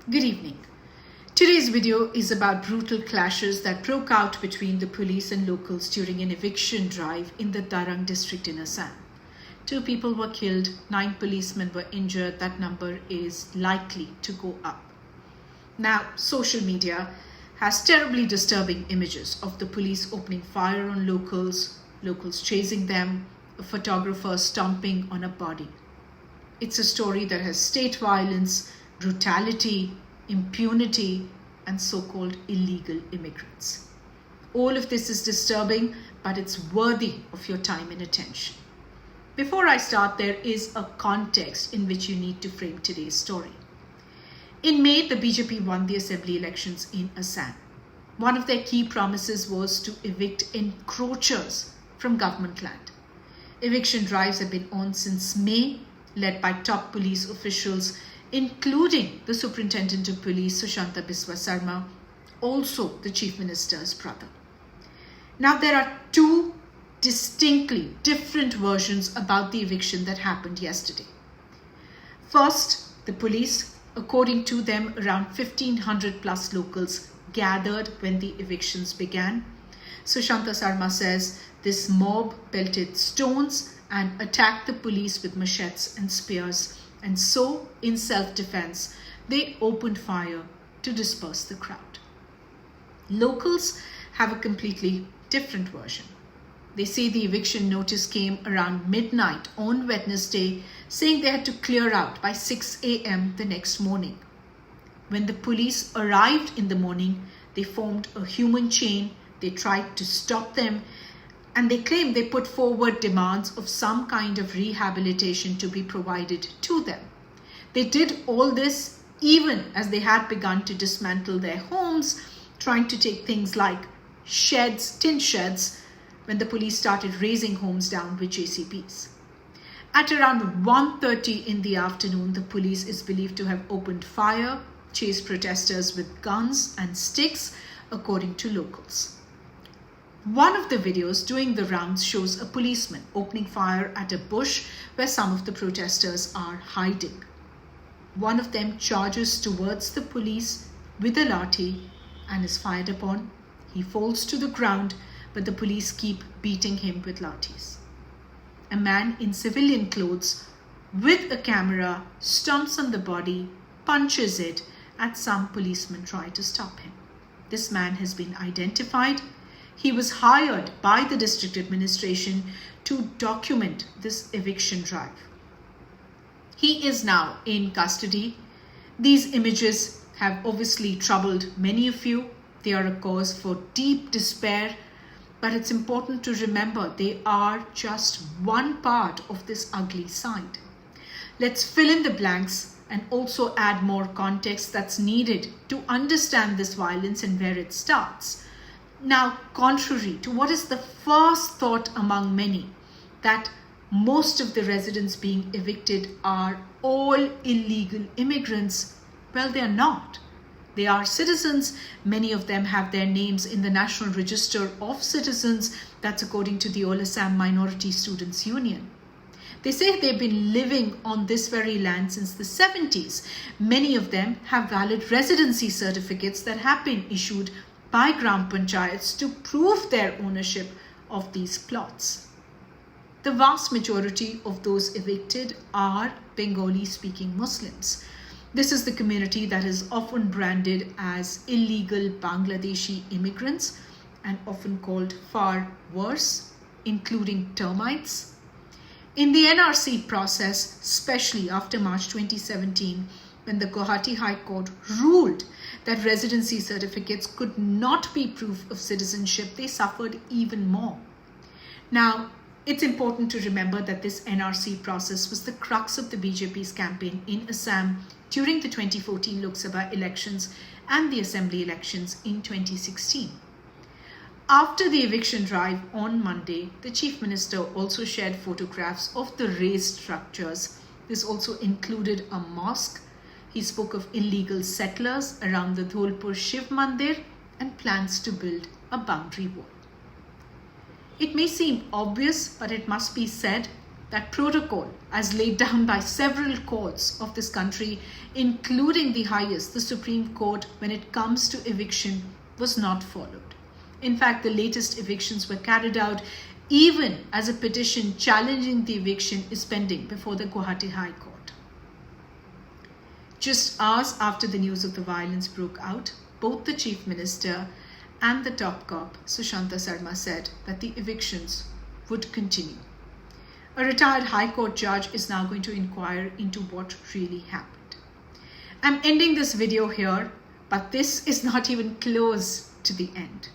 Good evening. Today's video is about brutal clashes that broke out between the police and locals during an eviction drive in the Darang district in Assam. 2 people were killed, 9 policemen were injured. That number is likely to go up. Now, social media has terribly disturbing images of the police opening fire on locals chasing them, a photographer stomping on a body. It's a story that has state violence, brutality, impunity, and so-called illegal immigrants. All of this is disturbing, but it's worthy of your time and attention. Before I start, there is a context in which you need to frame today's story. In May, the BJP won the assembly elections in Assam. One of their key promises was to evict encroachers from government land. Eviction drives have been on since May, led by top police officials, including the Superintendent of Police, Sushanta Biswa Sarma, also the Chief Minister's brother. Now, there are 2 distinctly different versions about the eviction that happened yesterday. First, the police, according to them, around 1,500 plus locals gathered when the evictions began. Sushanta Sarma says this mob pelted stones and attacked the police with machetes and spears, and so, in self-defense, they opened fire to disperse the crowd. Locals have a completely different version. They say the eviction notice came around midnight on Wednesday, saying they had to clear out by 6 a.m. the next morning. When the police arrived in the morning, they formed a human chain. They tried to stop them, and they claim they put forward demands of some kind of rehabilitation to be provided to them. They did all this even as they had begun to dismantle their homes, trying to take things like sheds, tin sheds, when the police started razing homes down with JCBs. At around 1:30 in the afternoon, the police is believed to have opened fire, chased protesters with guns and sticks, according to locals. One of the videos doing the rounds shows a policeman opening fire at a bush where some of the protesters are hiding. One of them charges towards the police with a lathi and is fired upon. He falls to the ground, but the police keep beating him with lathis. A man in civilian clothes with a camera stomps on the body, punches it, and some policemen try to stop him. This man has been identified. He was hired by the district administration to document this eviction drive. He is now in custody. These images have obviously troubled many of you. They are a cause for deep despair, but it's important to remember they are just one part of this ugly side. Let's fill in the blanks and also add more context that's needed to understand this violence and where it starts. Now, contrary to what is the first thought among many, that most of the residents being evicted are all illegal immigrants, well, they are not. They are citizens. Many of them have their names in the National Register of Citizens. That's according to the All Assam Minority Students Union. They say they've been living on this very land since the 70s. Many of them have valid residency certificates that have been issued by Gram Panchayats to prove their ownership of these plots. The vast majority of those evicted are Bengali-speaking Muslims. This is the community that is often branded as illegal Bangladeshi immigrants and often called far worse, including termites. In the NRC process, especially after March 2017, when the Guwahati High Court ruled that residency certificates could not be proof of citizenship, they suffered even more. Now, it's important to remember that this NRC process was the crux of the BJP's campaign in Assam during the 2014 Lok Sabha elections and the assembly elections in 2016. After the eviction drive on Monday, the Chief Minister also shared photographs of the razed structures. This also included a mosque. He spoke of illegal settlers around the Dholpur Shiv Mandir and plans to build a boundary wall. It may seem obvious, but it must be said that protocol as laid down by several courts of this country, including the highest, the Supreme Court, when it comes to eviction, was not followed. In fact, the latest evictions were carried out even as a petition challenging the eviction is pending before the Guwahati High Court. Just hours after the news of the violence broke out, both the Chief Minister and the top cop, Sushanta Sarma, said that the evictions would continue. A retired High Court judge is now going to inquire into what really happened. I'm ending this video here, but this is not even close to the end.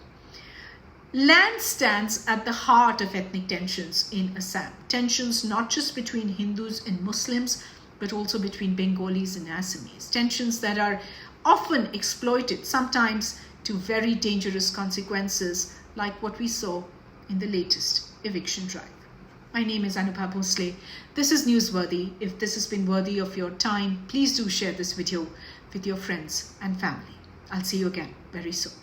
Land stands at the heart of ethnic tensions in Assam. Tensions not just between Hindus and Muslims, but also between Bengalis and Assamese. Tensions that are often exploited, sometimes to very dangerous consequences, like what we saw in the latest eviction drive. My name is Anubha Bhonsle. This is Newsworthy. If this has been worthy of your time, please do share this video with your friends and family. I'll see you again very soon.